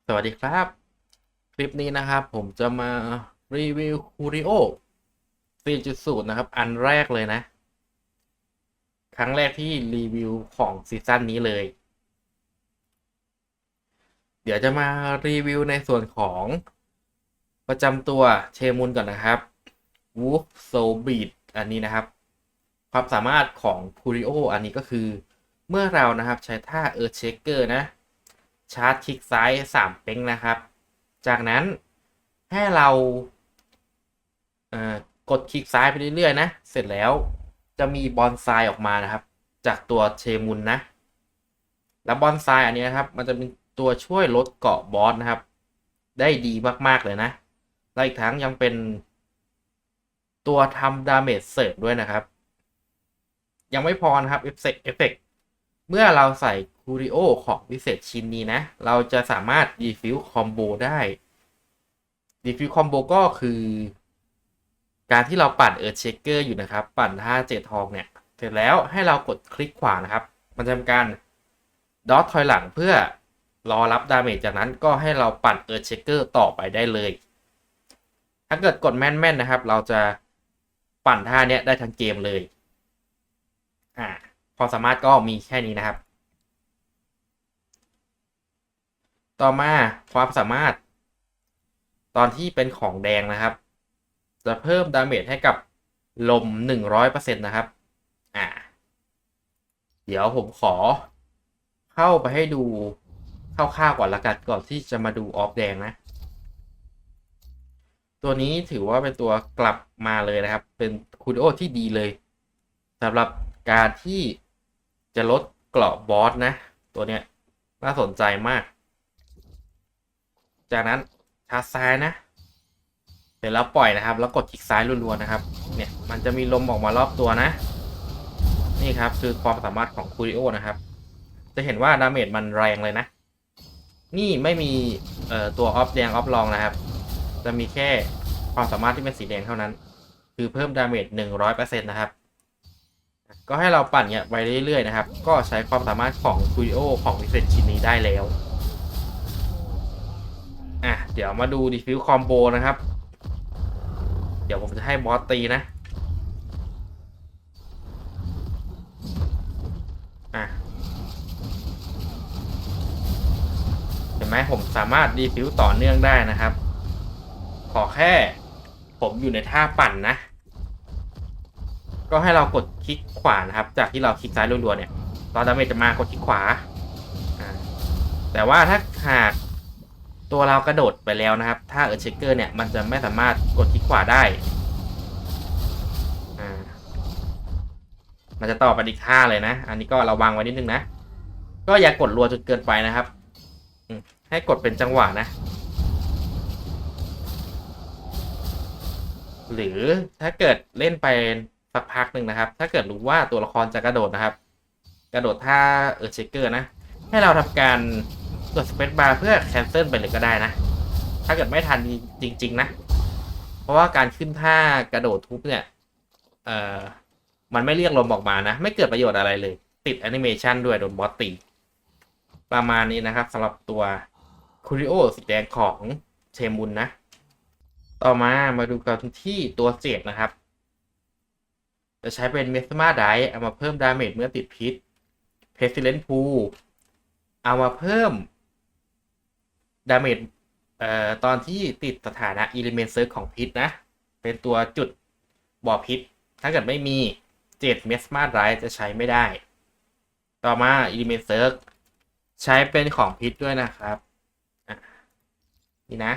สวัสดีครับคลิปนี้นะครับผมจะมารีวิวคูริโอ4.0นะครับอันแรกเลยนะครั้งแรกที่รีวิวของซีซั่นนี้เลยเดี๋ยวจะมารีวิวในส่วนของประจำตัวเชมุนก่อนนะครับ Wolf Soul Beat อันนี้นะครับความสามารถของคูริโออันนี้ก็คือเมื่อเรานะครับใช้ท่าเช็คเกอร์นะชาร์จคลิกซ้าย3เป้งนะครับจากนั้นให้เรากดคลิกซ้ายไปเรื่อยๆนะเสร็จแล้วจะมีบอนไซออกมานะครับจากตัวเชมุนนะแล้วบอนไซอันนี้นะครับมันจะเป็นตัวช่วยลดเกาะบอสนะครับได้ดีมากๆเลยนะและอีกทั้งยังเป็นตัวทำดาเมจเสริมด้วยนะครับยังไม่พอนะครับเอฟเฟกเมื่อเราใส่คูริโอของพิเศษชิ้นนี้นะเราจะสามารถดีฟิวคอมโบได้ดีฟิวคอมโบก็คือการที่เราปั่นเช็คเกอร์อยู่นะครับปั่นท่า7ทองเนี่ยเสร็จแล้วให้เรากดคลิกขวานะครับมันจะทำการดอทถอยหลังเพื่อรอรับดาเมจจากนั้นก็ให้เราปั่นเช็คเกอร์ต่อไปได้เลยถ้าเกิดกดแม่นๆนะครับเราจะปั่นท่าเนี้ยได้ทั้งเกมเลยความสามารถก็มีแค่นี้นะครับต่อมาความสามารถตอนที่เป็นของแดงนะครับจะเพิ่มดาเมจให้กับลม 100% นะครับอ่าเดี๋ยวผมขอเข้าไปให้ดูคร่าวๆก่อนละกันก่อนที่จะมาดูออฟแดงนะตัวนี้ถือว่าเป็นตัวกลับมาเลยนะครับเป็นคูดิโอที่ดีเลยสำหรับการที่จะลดเกราะบอสนะตัวเนี้ยน่าสนใจมากจากนั้นชาร์จซ้ายนะเสร็จแล้วปล่อยนะครับแล้วกดคลิกซ้ายรัวๆนะครับเนี่ยมันจะมีลมออกมารอบตัวนะนี่ครับคือความสามารถของคูริโอนะครับจะเห็นว่าดาเมจมันแรงเลยนะนี่ไม่มีตัวออฟแดงออฟลองนะครับจะมีแค่ความสามารถที่เป็นสีแดงเท่านั้นคือเพิ่มดาเมจ 100% นะครับก็ให้เราปั่นเนี่ยไปเรื่อยๆนะครับก็ใช้ความสามารถของคูริโอของพิเศษชิ้นนี้ได้แล้วเดี๋ยวมาดูดีฟิวคอมโบนะครับเดี๋ยวผมจะให้บอสตีนะอ่ะเห็นไหมผมสามารถดีฟิวต่อเนื่องได้นะครับขอแค่ผมอยู่ในท่าปั่นนะก็ให้เรากดคลิกขวานะครับจากที่เราคลิกซ้ายรัวๆเนี่ยตอนดาเมจจะมากดคลิกขวาแต่ว่าถ้าหากตัวเรากระโดดไปแล้วนะครับถ้าเช็คเกอร์เนี่ยมันจะไม่สามารถกดคลิกขวาได้มันจะต่อไปอีกท่าเลยนะอันนี้ก็ระวังไว้นิดนึงนะก็อย่ากดรัวจนเกินไปนะครับให้กดเป็นจังหวะนะหรือถ้าเกิดเล่นไปสักพักหนึ่งนะครับถ้าเกิดรู้ว่าตัวละครจะกระโดดนะครับกระโดดท่าเช็คเกอร์นะให้เราทำการกดสเปซบาร์เพื่อแคนเซิลไปเลยก็ได้นะถ้าเกิดไม่ทันจริงๆนะเพราะว่าการขึ้นท่ากระโดดทุบเนี่ยเอ่อมันไม่เรียกลมออกมานะไม่เกิดประโยชน์อะไรเลยติดแอนิเมชันด้วยโดนบอสตีประมาณนี้นะครับสำหรับตัวคูริโอสีแดงของเชมุนนะต่อมาดูกันที่ตัวเจดนะครับจะใช้เป็นเมสมาไดเอามาเพิ่มดาเมจเมื่อติดพิษเพสซิเลนพูเอามาเพิ่มดาเมจตอนที่ติดสถานะอิเลเมนเซิร์ของพิษนะเป็นตัวจุดบ่อพิษถ้าเกิดไม่มีเจ็ดเมสมาไดจะใช้ไม่ได้ต่อมาอิเลเมนเซิร์ใช้เป็นของพิษด้วยนะครับนี่นะ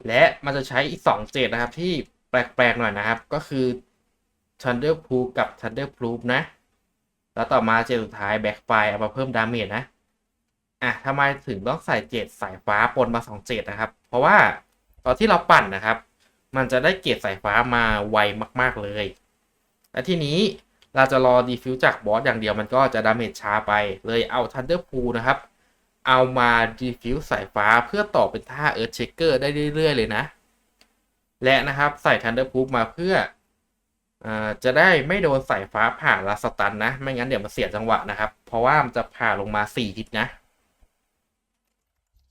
และมันจะใช้อีก2เจดนะครับที่แปลกๆหน่อยนะครับก็คือ Thunderproof กับ Thunderproof นะแล้วต่อมาเจดสุดท้าย Backfire เอามาเพิ่มดาเมจนะทำไมถึงต้องใส่เจดสายฟ้าปนมา2เจดนะครับเพราะว่าตอนที่เราปั่นนะครับมันจะได้เกรดสายฟ้ามาไวมากๆเลยและทีนี้เราจะรอดีฟิวจากบอสอย่างเดียวมันก็จะดาเมจช้าไปเลยเอา Thunderproof นะครับเอามาดีฟิวสายฟ้าเพื่อต่อเป็นท่าเช็คเกอร์ได้เรื่อยๆเลยนะและนะครับใส่ Thunderproof มาเพื่อ จะได้ไม่โดนสายฟ้าผ่าและสตันนะไม่งั้นเดี๋ยวมันเสียจังหวะนะครับเพราะว่ามันจะผ่าลงมา4ทิศนะ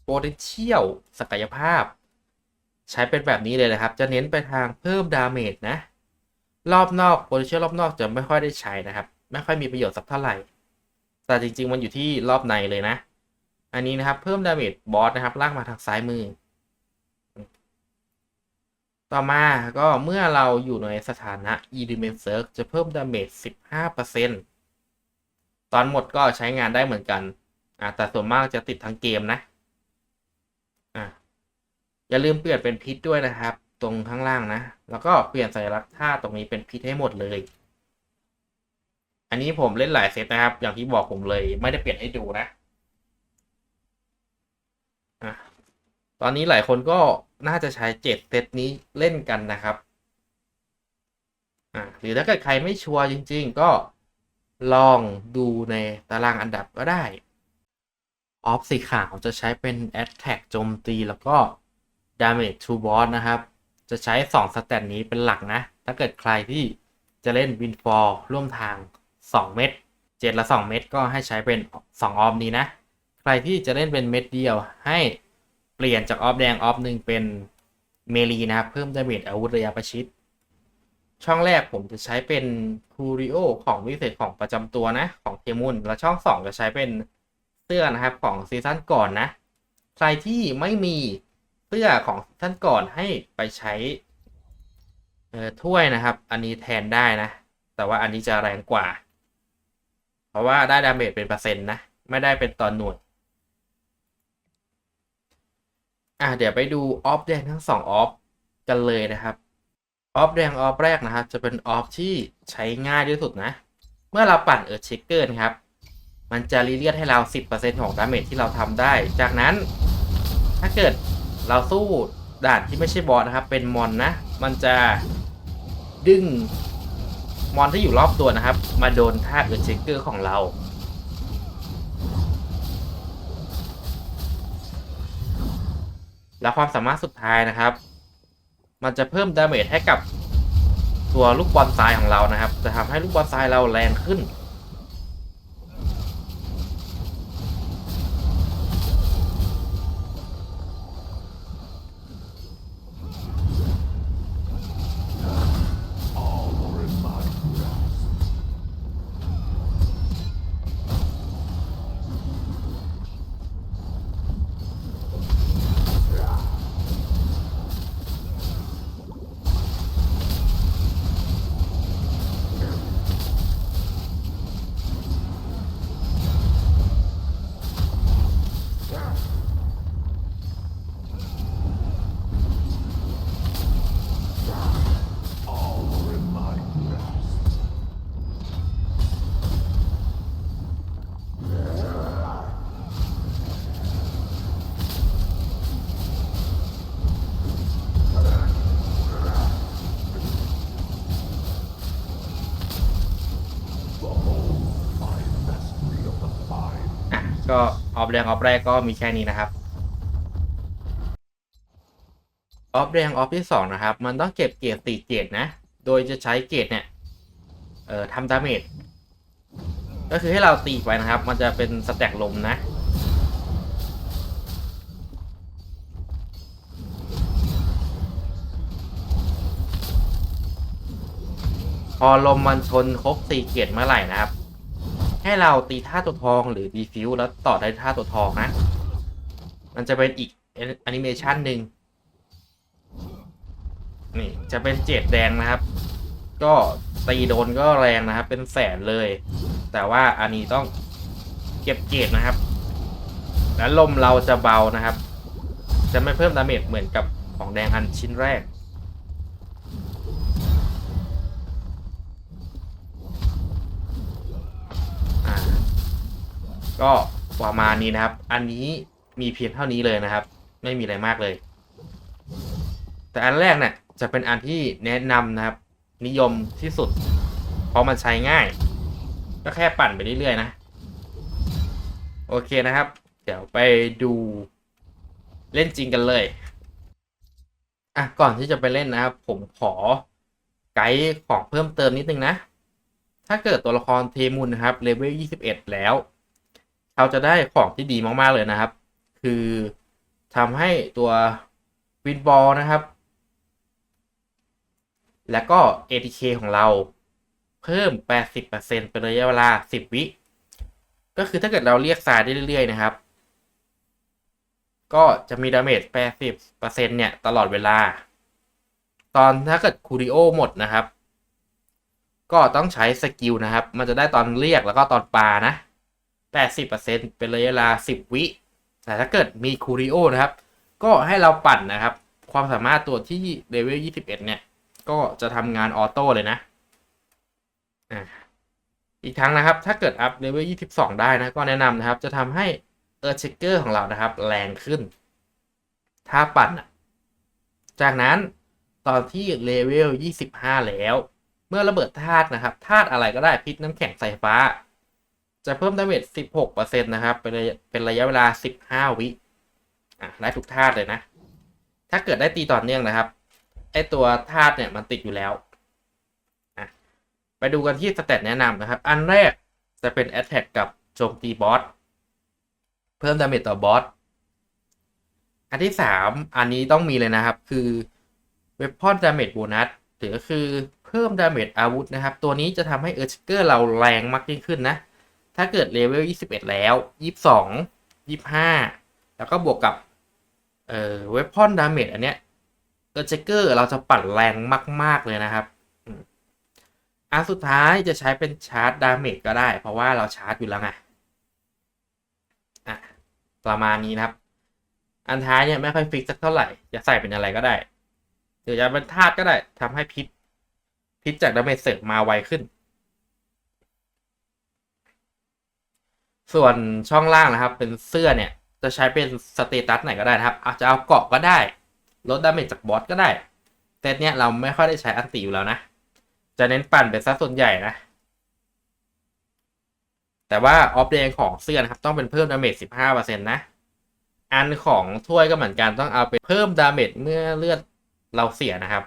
potential ศักยภาพใช้เป็นแบบนี้เลยนะครับจะเน้นไปทางเพิ่มดาเมจนะรอบนอก potential รอบนอกจะไม่ค่อยได้ใช้นะครับไม่ค่อยมีประโยชน์สักเท่าไหร่แต่จริงๆมันอยู่ที่รอบในเลยนะอันนี้นะครับเพิ่มดาเมจบอสนะครับลากมาทางซ้ายมือต่อมาก็เมื่อเราอยู่ในสถานะ element surge จะเพิ่มดาเมจ 15% ตอนหมดก็ใช้งานได้เหมือนกันแต่ส่วนมากจะติดทั้งเกมนะอย่าลืมเปลี่ยนเป็นพิษด้วยนะครับตรงข้างล่างนะแล้วก็เปลี่ยนสัญลักษณ์ท่าตรงนี้เป็นพิษให้หมดเลยอันนี้ผมเล่นหลายเซตนะครับอย่างที่บอกผมเลยไม่ได้เปลี่ยนให้ดูนะตอนนี้หลายคนก็น่าจะใช้7เซตนี้เล่นกันนะครับหรือถ้าเกิดใครไม่ชัวร์จริงๆก็ลองดูในตารางอันดับก็ได้ออฟสีขาวจะใช้เป็น Attack โจมตีแล้วก็ Damage to Boss นะครับจะใช้2สแตทนี้เป็นหลักนะถ้าเกิดใครที่จะเล่น Windfall ร่วมทาง2เม็ด7ละ2เม็ดก็ให้ใช้เป็น2ออฟนี้นะใครที่จะเล่นเป็นเม็ดเดียวให้เปลี่ยนจากออฟแดงออฟหนึ่งเป็นเมลีนะครับเพิ่มดาเมจอาวุธระยะประชิดช่องแรกผมจะใช้เป็นคูริโอของวิเศษของประจำตัวนะของเทมุนและช่อง2จะใช้เป็นเสื้อนะครับของซีซั่นก่อนนะใครที่ไม่มีเสื้อของซีซั่นก่อนให้ไปใช้ถ้วยนะครับอันนี้แทนได้นะแต่ว่าอันนี้จะแรงกว่าเพราะว่าได้ดาเมจเป็นเปอร์เซ็นต์นะไม่ได้เป็นตอนหน่วยเดี๋ยวไปดูออฟแดงทั้ง2ออฟกันเลยนะครับออฟแดงออฟแรกนะครับจะเป็นออฟที่ใช้ง่ายที่สุดนะเมื่อเราปั่นเช็คเกอร์นะครับมันจะรีเลียดให้เรา 10% ของดาเมจที่เราทำได้จากนั้นถ้าเกิดเราสู้ด่านที่ไม่ใช่บอสนะครับเป็นมอนนะมันจะดึงมอนที่อยู่รอบตัวนะครับมาโดนท่าเช็คเกอร์ของเราแล้วความสามารถสุดท้ายนะครับมันจะเพิ่มดาเมจให้กับตัวลูกบอลทรายของเรานะครับจะทำให้ลูกบอลทรายเราแรงขึ้นก็ออฟแดงออฟแรกก็มีแค่นี้นะครับออฟแดงออฟที่2นะครับมันต้องเก็บเกรด4เกรดนะโดยจะใช้เกรดเนี่ยทำดาเมจก็คือให้เราตีไปนะครับมันจะเป็นสแต็กลมนะพอลมมันชนครบ4เกรดเมื่อไหร่นะครับให้เราตีท่าตัวทองหรือดีฟิวแล้วต่อได้ท่าตัวทองนะมันจะเป็นอีกแอนิเมชันหนึ่งนี่จะเป็นเจ็ดแดงนะครับก็ตีโดนก็แรงนะครับเป็นแสนเลยแต่ว่าอันนี้ต้องเก็บเกรดนะครับและลมเราจะเบานะครับจะไม่เพิ่มดาเมจเหมือนกับของแดงอันชิ้นแรกก็ประมาณนี้นะครับอันนี้มีเพียงเท่านี้เลยนะครับไม่มีอะไรมากเลยแต่อันแรกเนี่ยจะเป็นอันที่แนะนำนะครับนิยมที่สุดเพราะมันใช้ง่ายก็แค่ปั่นไปเรื่อยๆนะโอเคนะครับเดี๋ยวไปดูเล่นจริงกันเลยก่อนที่จะไปเล่นนะครับผมขอ ไกด์ของเพิ่มเติมนิดนึงนะถ้าเกิดตัวละครเทมุนนะครับเลเวล21แล้วเราจะได้ของที่ดีมากๆเลยนะครับคือทำให้ตัววินบอลนะครับแล้วก็ ATK ของเราเพิ่ม 80%เป็นระยะเวลา 10 วิก็คือถ้าเกิดเราเรียกสายได้เรื่อยๆนะครับก็จะมีดาเมจ 80%เนี่ยตลอดเวลาตอนถ้าเกิดคูริโอหมดนะครับก็ต้องใช้สกิลนะครับมันจะได้ตอนเรียกแล้วก็ตอนปานะ 80% เป็นระยะเวลา 10 วิแต่ถ้าเกิดมีคูริโอนะครับก็ให้เราปั่นนะครับความสามารถตัวที่เลเวล21เนี่ยก็จะทำงานออโต้เลยนะอีกทั้งนะครับถ้าเกิดอัพเลเวล22ได้นะก็แนะนำนะครับจะทำให้เช็คเกอร์ของเรานะครับแรงขึ้นถ้าปั่นจากนั้นตอนที่เลเวล25แล้วเมื่อระเบิดธาตุนะครับธาตุอะไรก็ได้พิษน้ำแข็งไฟฟ้าจะเพิ่มดาเมจ 16% นะครับเป็นระยะเวลา 15 วิได้ทุกธาตุเลยนะถ้าเกิดได้ตีต่อเนื่องนะครับไอตัวธาตุเนี่ยมันติดอยู่แล้วไปดูกันที่สเตตแนะนำนะครับอันแรกจะเป็น Attack กับโจมตีบอสเพิ่มดาเมจต่อบอสอันที่3อันนี้ต้องมีเลยนะครับคือ Weapon Damage Bonus หรือก็คือเพิ่มดาเมจอาวุธนะครับตัวนี้จะทำให้เออร์ชิเกอร์เราแรงมากยิ่งขึ้นนะถ้าเกิดเลเวล21แล้ว22 25แล้วก็บวกกับWeapon Damage อันเนี้ยเออร์ชิเกอร์เราจะปั่นแรงมากๆเลยนะครับอันสุดท้ายจะใช้เป็นชาร์จดาเมจก็ได้เพราะว่าเราชาร์จอยู่แล้วไงประมาณนี้นะครับอันท้ายเนี่ยไม่ค่อยฟิกสักเท่าไหร่จะใส่เป็นอะไรก็ได้หรือจะเป็นธาตุก็ได้ทำให้พิษจากดาเมจเสริมมาไวขึ้นส่วนช่องล่างนะครับเป็นเสื้อเนี่ยจะใช้เป็นสเตตัสไหนก็ได้นะครับอาจจะเอาเกาะก็ได้ลดดาเมจจากบอสก็ได้แต่เนี้ยเราไม่ค่อยได้ใช้อันติอยู่แล้วนะจะเน้นปั่นเป็นซะส่วนใหญ่นะแต่ว่าออฟเดงของเสื้อนะครับต้องเป็นเพิ่มดาเมจ 15% นะอันของถ้วยก็เหมือนกันต้องเอาไปเพิ่มดาเมจเมื่อเลือดเราเสียนะครับ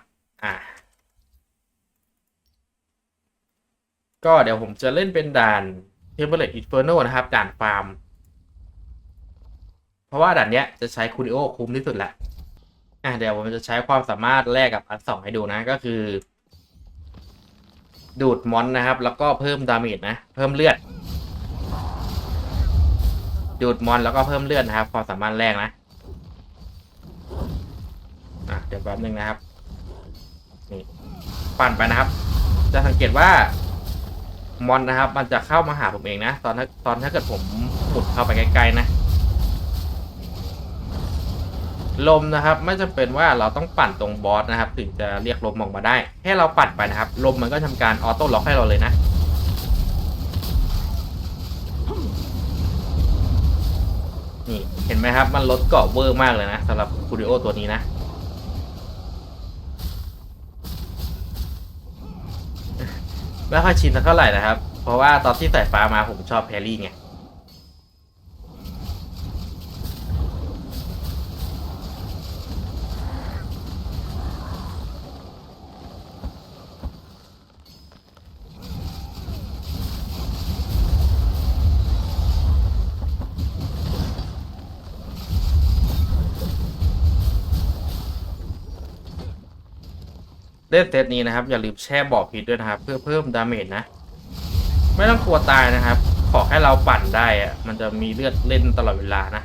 ก็เดี๋ยวผมจะเล่นเป็นด่านเทมเ l ลตอินเฟอร์โนนะครับด่านฟาร์มเพราะว่าด่านเนี้ยจะใช้คูริโอคุ้มที่สุดแหละเดี๋ยวผมจะใช้ความสามารถแรกกับอัน2ให้ดูนะก็คือดูดมอนนะครับแล้วก็เพิ่มดาเมจนะเพิ่มเลือดดูดมอนแล้วก็เพิ่มเลือดนะครับความสามารถแรกนะเดี๋ยวแป๊บนึงนะครับนี่ปั่นไปนะครับจะสังเกตว่ามอนนะครับมันจะเข้ามาหาผมเองนะตอนถ้าเกิดผมขุดเข้าไปไกลๆนะลมนะครับไม่จำเป็นว่าเราต้องปั่นตรงบอสนะครับถึงจะเรียกลมออกมาได้แค่เราปั่นไปนะครับลมมันก็ทำการออโต้ล็อกให้เราเลยนะนี่เห็นไหมครับมันลดเกาะเวอร์มากเลยนะสำหรับคูริโอตัวนี้นะไม่ค่อยชินสักเท่าไหร่นะครับเพราะว่าตอนที่สายฟ้ามาผมชอบแพรี่ไงเล่นเซตนี้นะครับอย่าลืมแช่บ่อพิษด้วยนะครับเพื่อเพิ่มดาเมจนะไม่ต้องกลัวตายนะครับขอให้เราปั่นได้มันจะมีเลือดเล่นตลอดเวลานะ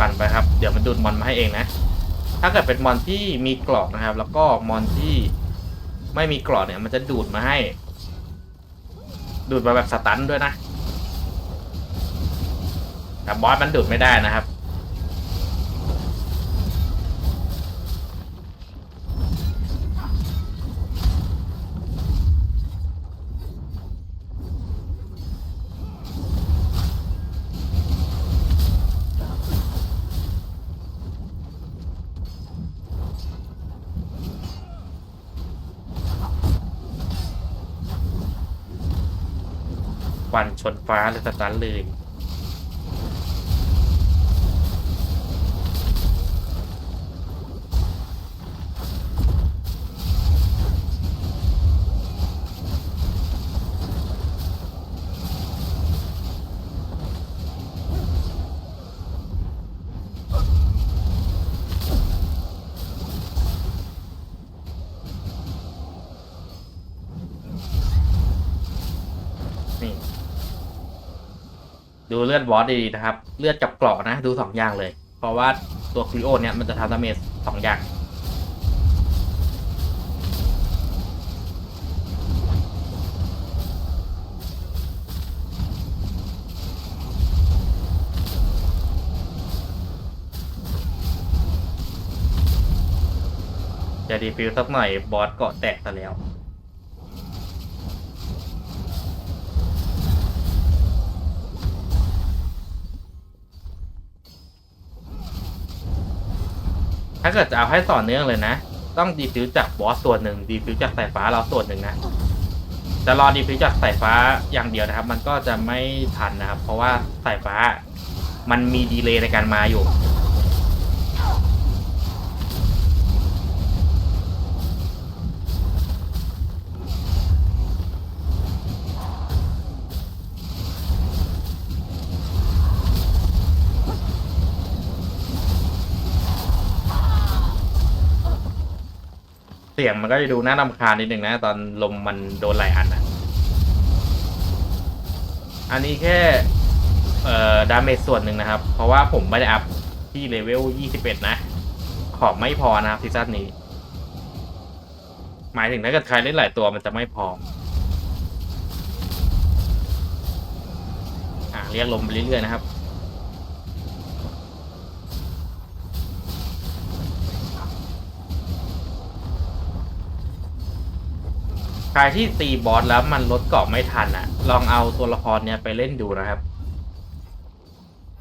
ปั่นไปครับเดี๋ยวมันดูดมอนมาให้เองนะถ้าเกิดเป็นมอนที่มีกรอบนะครับแล้วก็มอนที่ไม่มีกรอบเนี่ยมันจะดูดมาให้ดูดมาแบบสตันด้วยนะแต่บอสมันดูดไม่ได้นะครับ ควันชนฟ้าเลยสตันเลยนี่ดูเลือดบอสดีๆนะครับเลือดกับเกราะนะดู2อย่างเลยเพราะว่าตัวคริโอเนี่ยมันจะทำดาเมจ2อย่างจะดีฟิลสักหน่อยบอสเกาะแตกซะแล้วถ้าเกิดจะเอาให้ต่อเนื่องเลยนะต้องดีฟิวจากบอสส่วนหนึ่งดีฟิวจากสายฟ้าเราส่วนหนึ่งนะจะรอดีฟิวจากสายฟ้าอย่างเดียวนะครับมันก็จะไม่ทันนะครับเพราะว่าสายฟ้ามันมีดีเลย์ในการมาอยู่เสียงมันก็จะดูน่ารำคาญนิดหนึ่งนะตอนลมมันโดนหลายอันอ่ะอันนี้แค่ดาเมจส่วนหนึ่งนะครับเพราะว่าผมไม่ได้อัพที่เลเวล21นะของไม่พอนะครับซีซั่นนี้หมายถึงถ้าเกิดใครเล่นหลายตัวมันจะไม่พอเรียกลมไปเรื่อยๆนะครับใครที่ตีบอสแล้วมันลดเกราะไม่ทันอ่ะลองเอาตัวละครเนี้ยไปเล่นดูนะครับ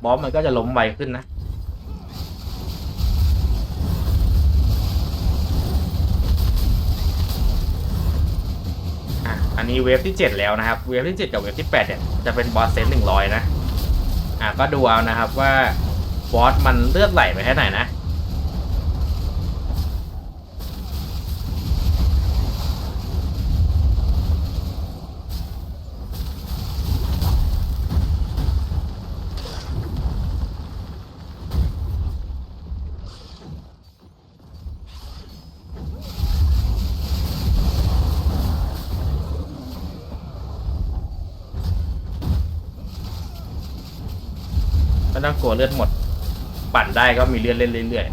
บอสมันก็จะล้มไวขึ้นนะอันนี้เวฟที่7แล้วนะครับเวฟที่7กับเวฟที่8เนี่ยจะเป็นบอสเซน100นะก็ดูเอานะครับว่าบอสมันเลือดไหลไปแค่ไหนนะไม่ต้องกลัวเลือดหมดปั่นได้ก็มีเลือดเล่นเรื่อย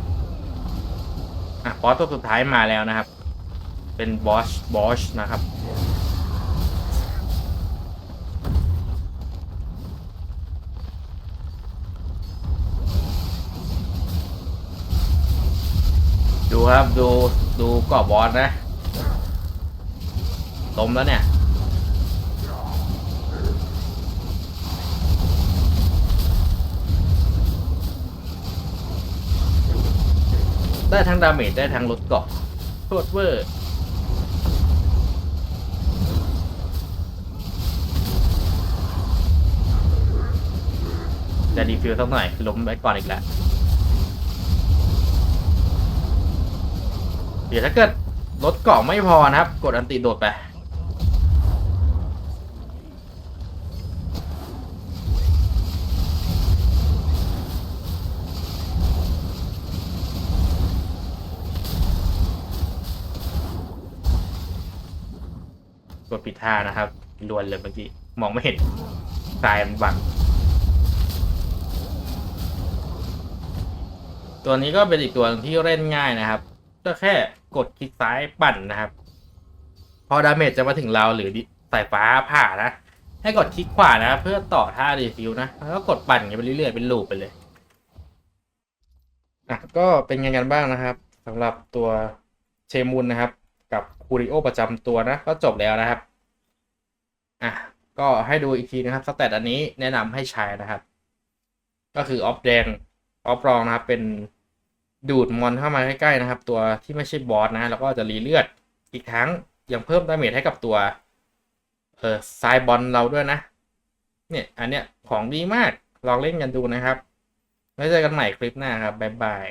ๆบอสตัวสุดท้ายมาแล้วนะครับเป็นบอสนะครับดูครับดูเกาะบอสนะล้มแล้วเนี่ยได้ทั้งดาเมจได้ทั้งลดเกาะโคตรเวอร์จะดีฟิลสักหน่อยล้มไปก่อนอีกแล้วเดี๋ยวถ้าเกิดลดเกาะไม่พอนะครับกดอันติโดดไปกดผิดท่านะครับลวนเลยเมื่อกี้มองไม่เห็นทรายมันบังตัวนี้ก็เป็นอีกตัวที่เล่นง่ายนะครับก็แค่กดคลิกซ้ายปั่นนะครับพอดาเมจจะมาถึงเราหรือสายฟ้าผ่านะให้กดคลิกขวานะเพื่อต่อท่ารีฟิวนะแล้วก็กดปั่นไปเรื่อยๆเป็นลูปไปเลยก็เป็นไงกันบ้างนะครับสำหรับตัวเชมุนนะครับกับคูริโอประจำตัวนะก็จบแล้วนะครับก็ให้ดูอีกทีนะครับสเตตอันนี้แนะนำให้ใช้นะครับก็คือออฟแดงออฟรองนะครับเป็นดูดมอนเข้ามาใกล้ๆนะครับตัวที่ไม่ใช่บอสนะแล้วก็จะรีเลือดอีกทั้งยังเพิ่มดาเมจให้กับตัวไซบอลเราด้วยนะ เนี่ย อันเนี้ยของดีมาก ลองเล่นกันดูนะครับไว้เจอกันใหม่คลิปหน้าครับ บ๊ายบาย